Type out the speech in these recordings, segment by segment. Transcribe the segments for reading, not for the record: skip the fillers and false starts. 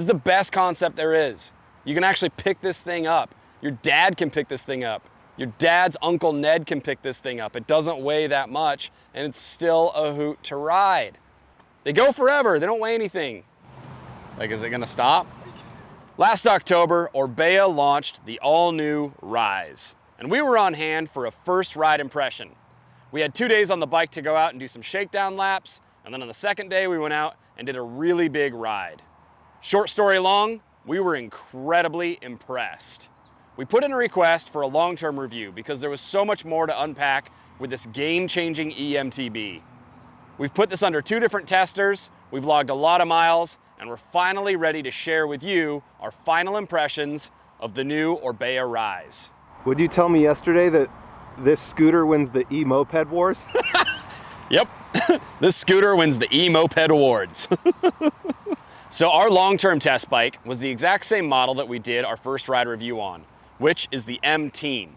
This is the best concept there is. You can actually pick this thing up. Your dad can pick this thing up. Your dad's Uncle Ned can pick this thing up. It doesn't weigh that much, and it's still a hoot to ride. They go forever, they don't weigh anything. Like, is it gonna stop? Last October, Orbea launched the all-new Rise, and we were on hand for a first ride impression. We had 2 days on the bike to go out and do some shakedown laps, and then on the second day we went out and did a really big ride. Short story long, we were incredibly impressed. We put in a request for a long-term review because there was so much more to unpack with this game-changing eMTB. We've put this under 2 different testers, we've logged a lot of miles, and we're finally ready to share with you our final impressions of the new Orbea Rise. Would you tell me yesterday that this scooter wins the e-moped wars? Yep, this scooter wins the e-moped awards. So our long-term test bike was the exact same model that we did our first ride review on, which is the eMTB.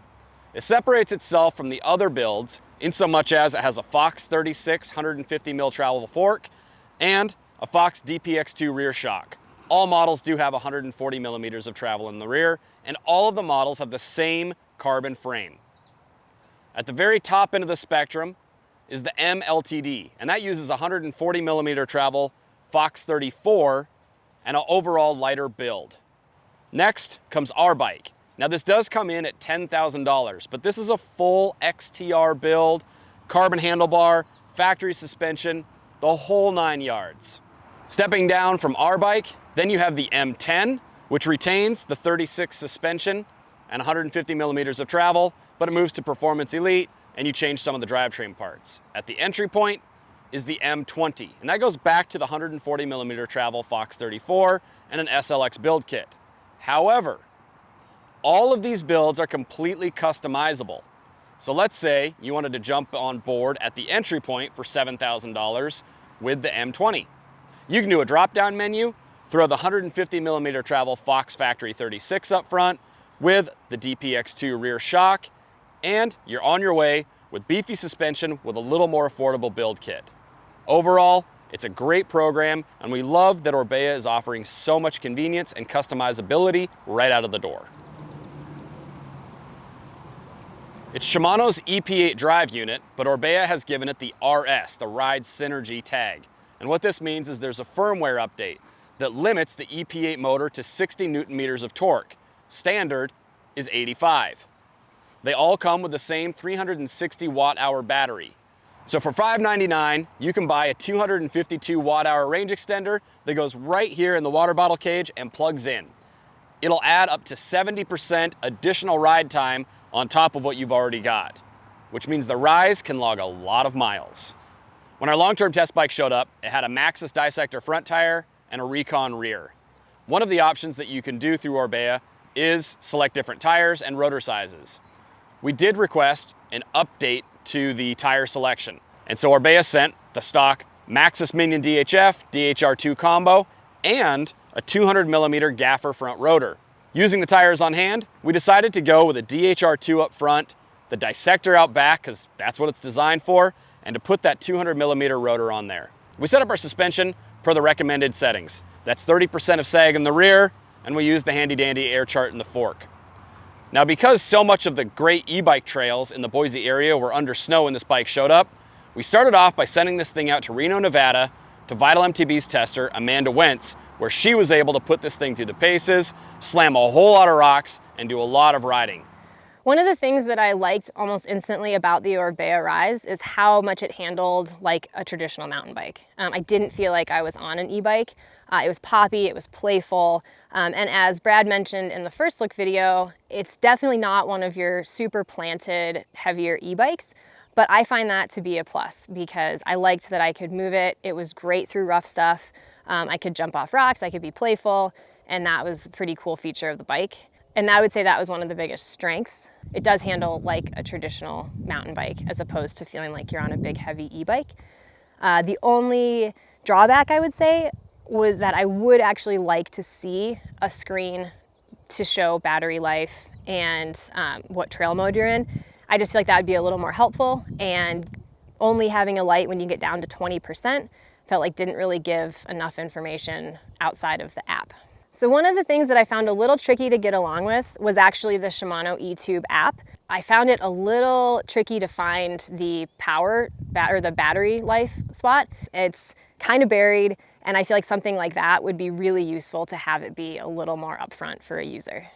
It separates itself from the other builds in so much as it has a Fox 36 150mm travel fork and a Fox DPX2 rear shock. All models do have 140mm of travel in the rear, and all of the models have the same carbon frame. At the very top end of the spectrum is the MLTD, and that uses 140mm travel Fox 34 and an overall lighter build. Next comes our bike. Now this does come in at $10,000, but this is a full XTR build, carbon handlebar, factory suspension, the whole 9 yards. Stepping down from our bike, then you have the M10, which retains the 36 suspension and 150mm of travel, but it moves to Performance Elite and you change some of the drivetrain parts. At the entry point is the M20, and that goes back to the 140mm travel Fox 34 and an SLX build kit. However, all of these builds are completely customizable. So let's say you wanted to jump on board at the entry point for $7,000 with the M20. You can do a drop-down menu, throw the 150mm travel Fox Factory 36 up front with the DPX2 rear shock, and you're on your way with beefy suspension with a little more affordable build kit. Overall, it's a great program, and we love that Orbea is offering so much convenience and customizability right out of the door. It's Shimano's EP8 drive unit, but Orbea has given it the RS, the Ride Synergy tag. And what this means is there's a firmware update that limits the EP8 motor to 60 Newton meters of torque. Standard is 85. They all come with the same 360 watt-hour battery. So for $599, you can buy a 252 watt-hour range extender that goes right here in the water bottle cage and plugs in. It'll add up to 70% additional ride time on top of what you've already got, which means the Rise can log a lot of miles. When our long-term test bike showed up, it had a Maxxis Dissector front tire and a Recon rear. One of the options that you can do through Orbea is select different tires and rotor sizes. We did request an update to the tire selection, and so Orbea sent the stock Maxxis Minion DHF DHR2 combo and a 200mm gaffer front rotor. Using the tires on hand, we decided to go with a DHR2 up front, the Dissector out back because that's what it's designed for, and to put that 200mm rotor on there. We set up our suspension per the recommended settings. That's 30% of sag in the rear, and we used the handy-dandy air chart in the fork. Now, because so much of the great e-bike trails in the Boise area were under snow when this bike showed up, we started off by sending this thing out to Reno, Nevada, to Vital MTB's tester, Amanda Wentz, where she was able to put this thing through the paces, slam a whole lot of rocks, and do a lot of riding. One of the things that I liked almost instantly about the Orbea Rise is how much it handled like a traditional mountain bike. I didn't feel like I was on an e-bike. It was poppy, it was playful, and as Brad mentioned in the first look video, it's definitely not one of your super planted, heavier e-bikes, but I find that to be a plus because I liked that I could move it. It was great through rough stuff. I could jump off rocks, I could be playful, and that was a pretty cool feature of the bike. And I would say that was one of the biggest strengths. It does handle like a traditional mountain bike as opposed to feeling like you're on a big heavy e-bike. The only drawback I would say was that I would actually like to see a screen to show battery life and what trail mode you're in. I just feel like that would be a little more helpful, and only having a light when you get down to 20% felt like didn't really give enough information outside of the app. So one of the things that I found a little tricky to get along with was actually the Shimano eTube app. I found it a little tricky to find the the battery life spot. It's kind of buried, and I feel like something like that would be really useful to have it be a little more upfront for a user.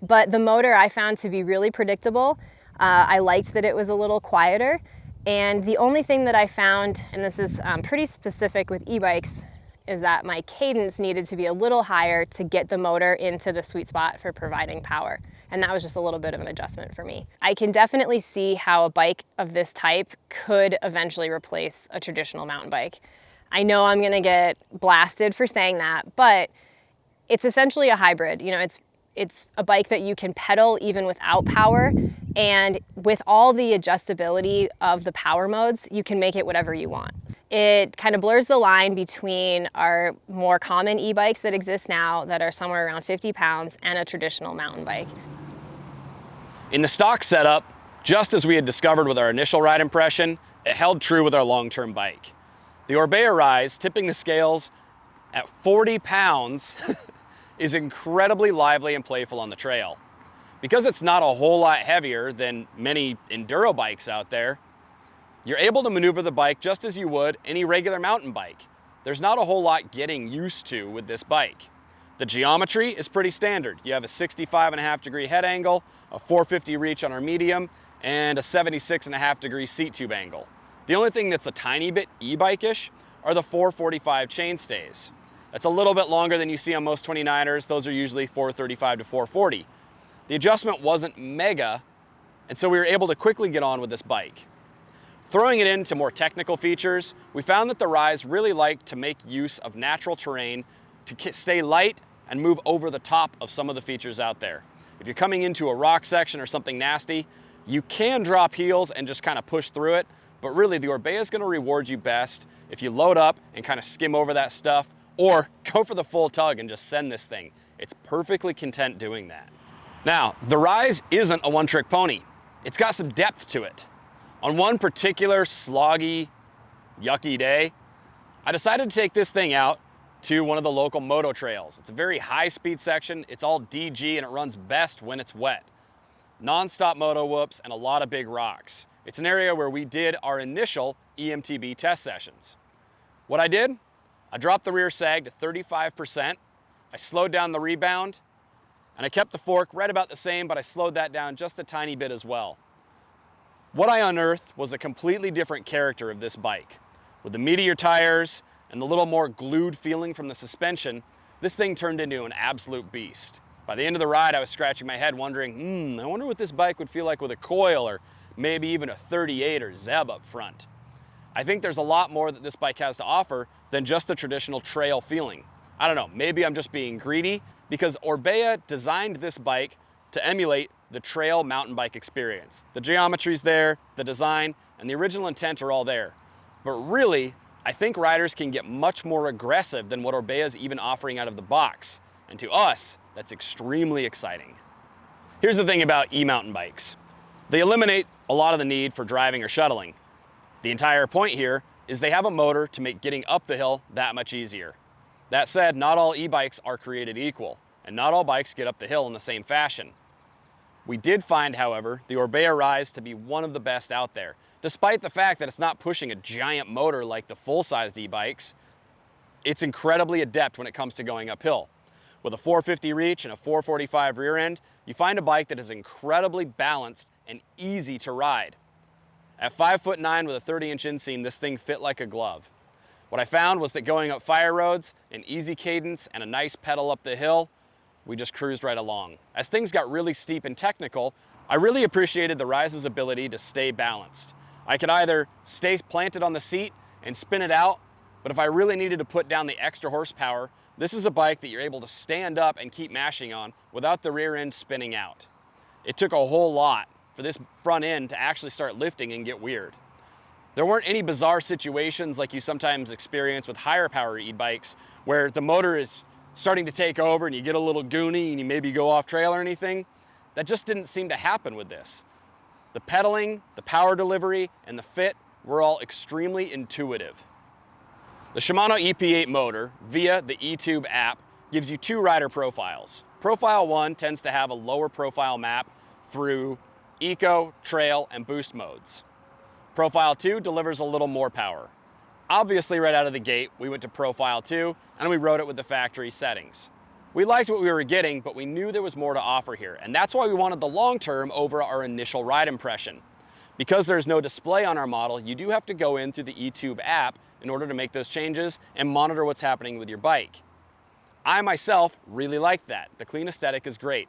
But the motor I found to be really predictable. I liked that it was a little quieter, and the only thing that I found, and this is pretty specific with e-bikes, is that my cadence needed to be a little higher to get the motor into the sweet spot for providing power. And that was just a little bit of an adjustment for me. I can definitely see how a bike of this type could eventually replace a traditional mountain bike. I know I'm gonna get blasted for saying that, but it's essentially a hybrid. You know, it's a bike that you can pedal even without power, and with all the adjustability of the power modes, you can make it whatever you want. It kind of blurs the line between our more common e-bikes that exist now that are somewhere around 50 pounds and a traditional mountain bike. In the stock setup, just as we had discovered with our initial ride impression, it held true with our long-term bike. The Orbea Rise, tipping the scales at 40 pounds, is incredibly lively and playful on the trail. Because it's not a whole lot heavier than many enduro bikes out there, you're able to maneuver the bike just as you would any regular mountain bike. There's not a whole lot getting used to with this bike. The geometry is pretty standard. You have a 65.5-degree head angle, a 450 reach on our medium, and a 76.5-degree seat tube angle. The only thing that's a tiny bit e-bike-ish are the 445 chainstays. That's a little bit longer than you see on most 29ers. Those are usually 435 to 440. The adjustment wasn't mega, and so we were able to quickly get on with this bike. Throwing it into more technical features, we found that the Rise really liked to make use of natural terrain to stay light and move over the top of some of the features out there. If you're coming into a rock section or something nasty, you can drop heels and just kind of push through it, but really the Orbea is going to reward you best if you load up and kind of skim over that stuff, or go for the full tug and just send this thing. It's perfectly content doing that. Now, the Rise isn't a one-trick pony. It's got some depth to it. On one particular sloggy, yucky day, I decided to take this thing out to one of the local moto trails. It's a very high-speed section. It's all DG, and it runs best when it's wet. Non-stop moto whoops and a lot of big rocks. It's an area where we did our initial eMTB test sessions. What I did, I dropped the rear sag to 35%. I slowed down the rebound, and I kept the fork right about the same, but I slowed that down just a tiny bit as well. What I unearthed was a completely different character of this bike. With the meatier tires and the little more glued feeling from the suspension, this thing turned into an absolute beast. By the end of the ride, I was scratching my head wondering, I wonder what this bike would feel like with a coil or maybe even a 38 or Zeb up front. I think there's a lot more that this bike has to offer than just the traditional trail feeling. I don't know, maybe I'm just being greedy, because Orbea designed this bike to emulate the trail mountain bike experience. The geometry's there, the design, and the original intent are all there. But really, I think riders can get much more aggressive than what Orbea is even offering out of the box. And to us, that's extremely exciting. Here's the thing about e-mountain bikes. They eliminate a lot of the need for driving or shuttling. The entire point here is they have a motor to make getting up the hill that much easier. That said, not all e-bikes are created equal, and not all bikes get up the hill in the same fashion. We did find, however, the Orbea Rise to be one of the best out there. Despite the fact that it's not pushing a giant motor like the full-sized e-bikes, it's incredibly adept when it comes to going uphill. With a 450 reach and a 445 rear end, you find a bike that is incredibly balanced and easy to ride. At 5'9" with a 30-inch inseam, this thing fit like a glove. What I found was that going up fire roads, an easy cadence, and a nice pedal up the hill, we just cruised right along. As things got really steep and technical, I really appreciated the Rise's ability to stay balanced. I could either stay planted on the seat and spin it out, but if I really needed to put down the extra horsepower, this is a bike that you're able to stand up and keep mashing on without the rear end spinning out. It took a whole lot for this front end to actually start lifting and get weird. There weren't any bizarre situations like you sometimes experience with higher power e-bikes where the motor is starting to take over and you get a little goony and you maybe go off trail or anything. That just didn't seem to happen with this. The pedaling, the power delivery, and the fit were all extremely intuitive. The Shimano EP8 motor, via the eTube app, gives you 2 rider profiles. Profile 1 tends to have a lower profile map through eco, trail, and boost modes. Profile 2 delivers a little more power. Obviously, right out of the gate, we went to Profile 2 and we rode it with the factory settings. We liked what we were getting, but we knew there was more to offer here, and that's why we wanted the long term over our initial ride impression. Because there's no display on our model, you do have to go in through the eTube app in order to make those changes and monitor what's happening with your bike. I myself really liked that. The clean aesthetic is great.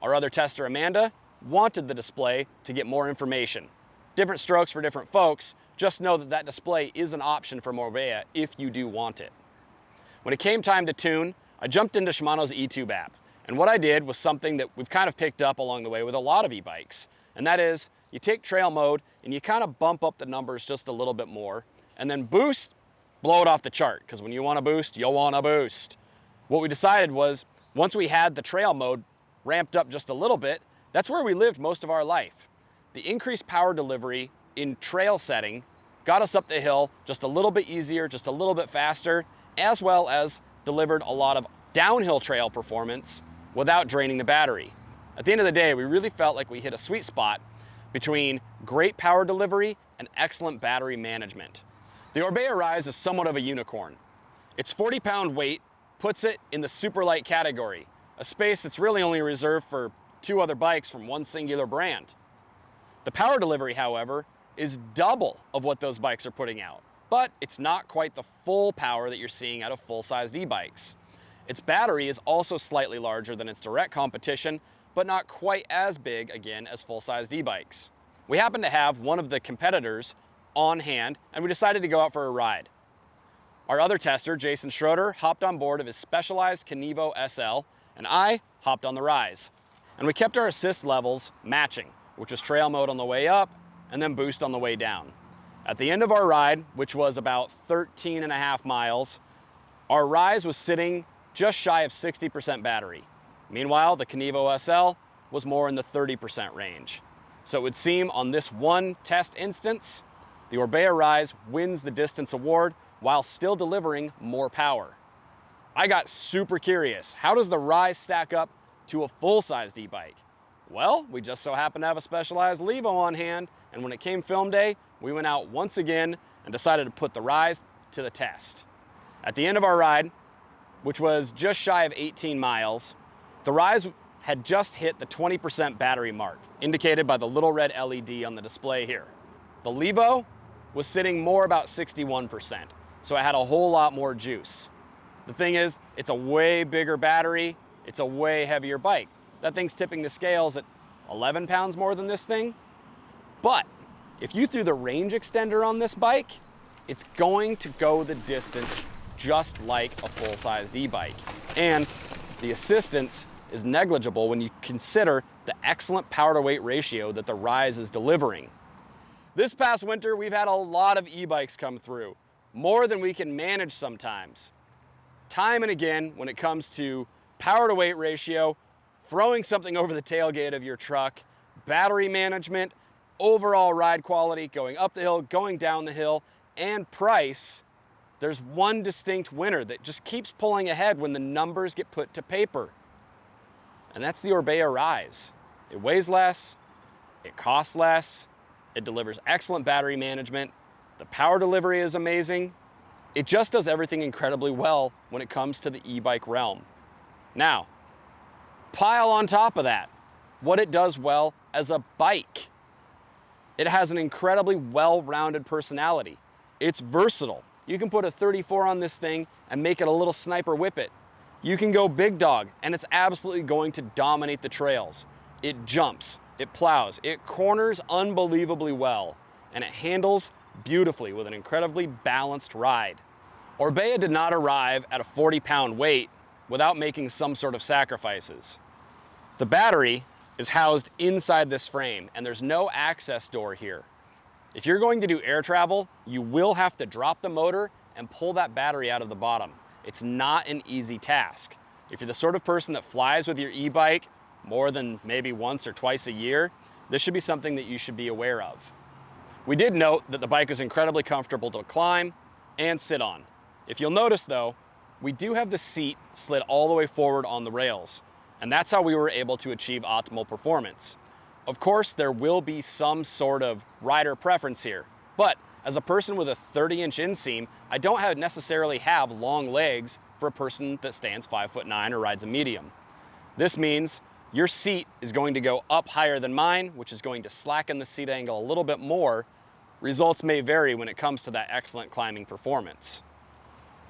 Our other tester, Amanda, wanted the display to get more information. Different strokes for different folks. Just know that that display is an option from Orbea if you do want it. When it came time to tune, I jumped into Shimano's eTube app. And what I did was something that we've kind of picked up along the way with a lot of e-bikes. And that is, you take trail mode and you kind of bump up the numbers just a little bit more. And then boost, blow it off the chart. Because when you want to boost, you'll want to boost. What we decided was, once we had the trail mode ramped up just a little bit, that's where we lived most of our life. The increased power delivery in trail setting got us up the hill just a little bit easier, just a little bit faster, as well as delivered a lot of downhill trail performance without draining the battery. At the end of the day, we really felt like we hit a sweet spot between great power delivery and excellent battery management. The Orbea Rise is somewhat of a unicorn. Its 40-pound weight puts it in the super light category, a space that's really only reserved for 2 other bikes from one singular brand. The power delivery, however, is double of what those bikes are putting out, but it's not quite the full power that you're seeing out of full-sized e-bikes. Its battery is also slightly larger than its direct competition, but not quite as big, again, as full-sized e-bikes. We happen to have one of the competitors on hand, and we decided to go out for a ride. Our other tester, Jason Schroeder, hopped on board of his specialized Kenevo SL, and I hopped on the Rise. And we kept our assist levels matching, which was trail mode on the way up, and then boost on the way down. At the end of our ride, which was about 13.5 miles, our Rise was sitting just shy of 60% battery. Meanwhile, the Kenevo SL was more in the 30% range. So it would seem on this one test instance, the Orbea Rise wins the distance award while still delivering more power. I got super curious. How does the Rise stack up to a full-sized e-bike? Well, we just so happened to have a specialized Levo on hand, and when it came film day, we went out once again and decided to put the Rise to the test. At the end of our ride, which was just shy of 18 miles, the Rise had just hit the 20% battery mark, indicated by the little red LED on the display here. The Levo was sitting more about 61%, so it had a whole lot more juice. The thing is, it's a way bigger battery, it's a way heavier bike. That thing's tipping the scales at 11 pounds more than this thing. But if you threw the range extender on this bike, it's going to go the distance just like a full-sized e-bike. And the assistance is negligible when you consider the excellent power-to-weight ratio that the Rise is delivering. This past winter, we've had a lot of e-bikes come through, more than we can manage sometimes. Time and again, when it comes to power-to-weight ratio, throwing something over the tailgate of your truck, battery management, overall ride quality, going up the hill, going down the hill, and price, there's one distinct winner that just keeps pulling ahead when the numbers get put to paper. And that's the Orbea Rise. It weighs less, it costs less, it delivers excellent battery management, the power delivery is amazing. It just does everything incredibly well when it comes to the e-bike realm. Now, pile on top of that what it does well as a bike. It has an incredibly well-rounded personality. It's versatile. You can put a 34 on this thing and make it a little sniper whippet. You can go big dog, and it's absolutely going to dominate the trails. It jumps, it plows, it corners unbelievably well, and it handles beautifully with an incredibly balanced ride. Orbea did not arrive at a 40-pound weight without making some sort of sacrifices. The battery is housed inside this frame, and there's no access door here. If you're going to do air travel, you will have to drop the motor and pull that battery out of the bottom. It's not an easy task. If you're the sort of person that flies with your e-bike more than maybe once or twice a year, this should be something that you should be aware of. We did note that the bike is incredibly comfortable to climb and sit on. If you'll notice though, we do have the seat slid all the way forward on the rails, and that's how we were able to achieve optimal performance. Of course, there will be some sort of rider preference here, but as a person with a 30-inch inseam, I don't necessarily have long legs for a person that stands 5'9" or rides a medium. This means your seat is going to go up higher than mine, which is going to slacken the seat angle a little bit more. Results may vary when it comes to that excellent climbing performance.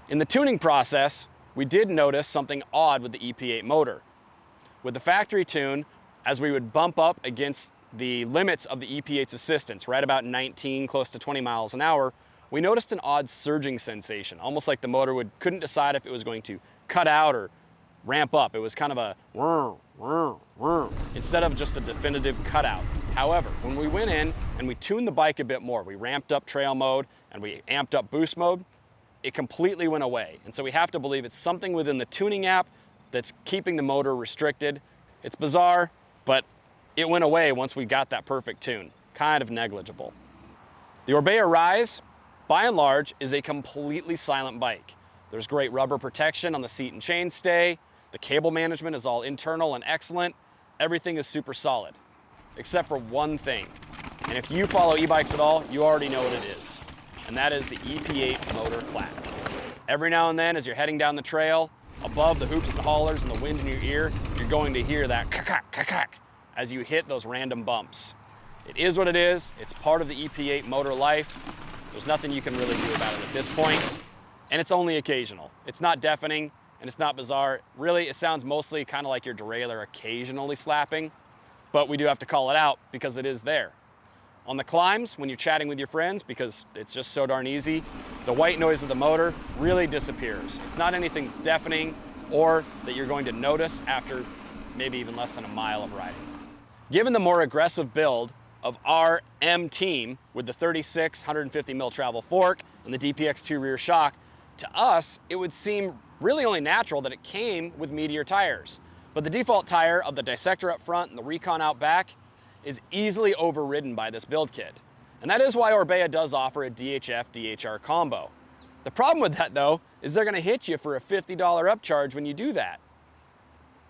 In the tuning process, we did notice something odd with the EP8 motor. With the factory tune, as we would bump up against the limits of the EP8's assistance, right about 19, close to 20 miles an hour, we noticed an odd surging sensation, almost like the motor couldn't decide if it was going to cut out or ramp up. It was kind of a whir, whir, whir, instead of just a definitive cutout. However, when we went in and we tuned the bike a bit more, we ramped up trail mode and we amped up boost mode, it completely went away. And so we have to believe it's something within the tuning app that's keeping the motor restricted. It's bizarre, but it went away once we got that perfect tune. Kind of negligible. The Orbea Rise, by and large, is a completely silent bike. There's great rubber protection on the seat and chainstay. The cable management is all internal and excellent. Everything is super solid, except for one thing. And if you follow e-bikes at all, you already know what it is. And that is the EP8 motor clack. Every now and then, as you're heading down the trail, above the hoops and haulers and the wind in your ear, you're going to hear that ka-kak, ka-kak as you hit those random bumps. It is what it is. It's part of the EP8 motor life. There's nothing you can really do about it at this point. And it's only occasional. It's not deafening and it's not bizarre. Really, it sounds mostly kind of like your derailleur occasionally slapping, but we do have to call it out because it is there. On the climbs, when you're chatting with your friends, because it's just so darn easy, the white noise of the motor really disappears. It's not anything that's deafening or that you're going to notice after maybe even less than a mile of riding. Given the more aggressive build of our M team with the 36 150mm travel fork and the DPX2 rear shock, to us, it would seem really only natural that it came with meatier tires. But the default tire of the Dissector up front and the Recon out back is easily overridden by this build kit. And that is why Orbea does offer a DHF-DHR combo. The problem with that though, is they're gonna hit you for a $50 upcharge when you do that.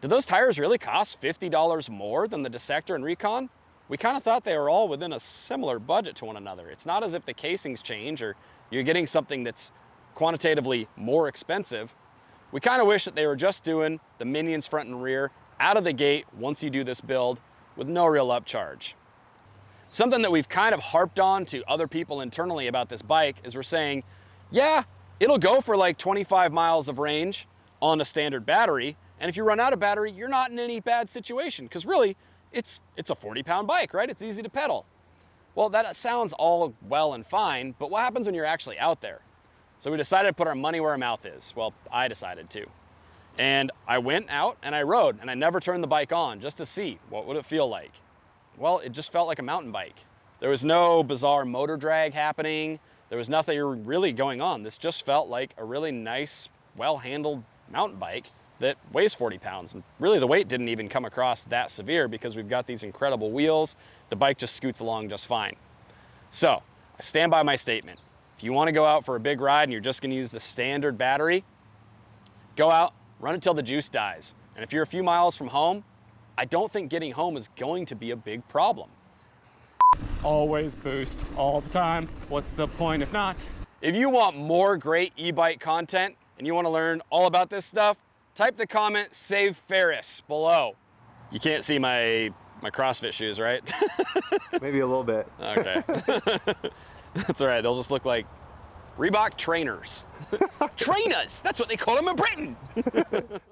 Do those tires really cost $50 more than the Dissector and Recon? We kind of thought they were all within a similar budget to one another. It's not as if the casings change or you're getting something that's quantitatively more expensive. We kind of wish that they were just doing the Minions front and rear out of the gate once you do this build with no real upcharge. Something that we've kind of harped on to other people internally about this bike is we're saying, yeah, it'll go for like 25 miles of range on a standard battery, and if you run out of battery, you're not in any bad situation, because really, it's a 40-pound bike, right? It's easy to pedal. Well, that sounds all well and fine, but what happens when you're actually out there? So we decided to put our money where our mouth is. Well, I decided to. And I went out and I rode, and I never turned the bike on just to see what would it feel like. Well, it just felt like a mountain bike. There was no bizarre motor drag happening. There was nothing really going on. This just felt like a really nice, well-handled mountain bike that weighs 40 pounds. And really the weight didn't even come across that severe because we've got these incredible wheels. The bike just scoots along just fine. So I stand by my statement. If you want to go out for a big ride and you're just going to use the standard battery, go out, run it till the juice dies. And if you're a few miles from home, I don't think getting home is going to be a big problem. Always boost all the time. What's the point if not? If you want more great e-bike content and you want to learn all about this stuff, type the comment "Save Ferris" below. You can't see my CrossFit shoes, right? Maybe a little bit. Okay. That's all right. They'll just look like Reebok trainers. Trainers! That's what they call them in Britain!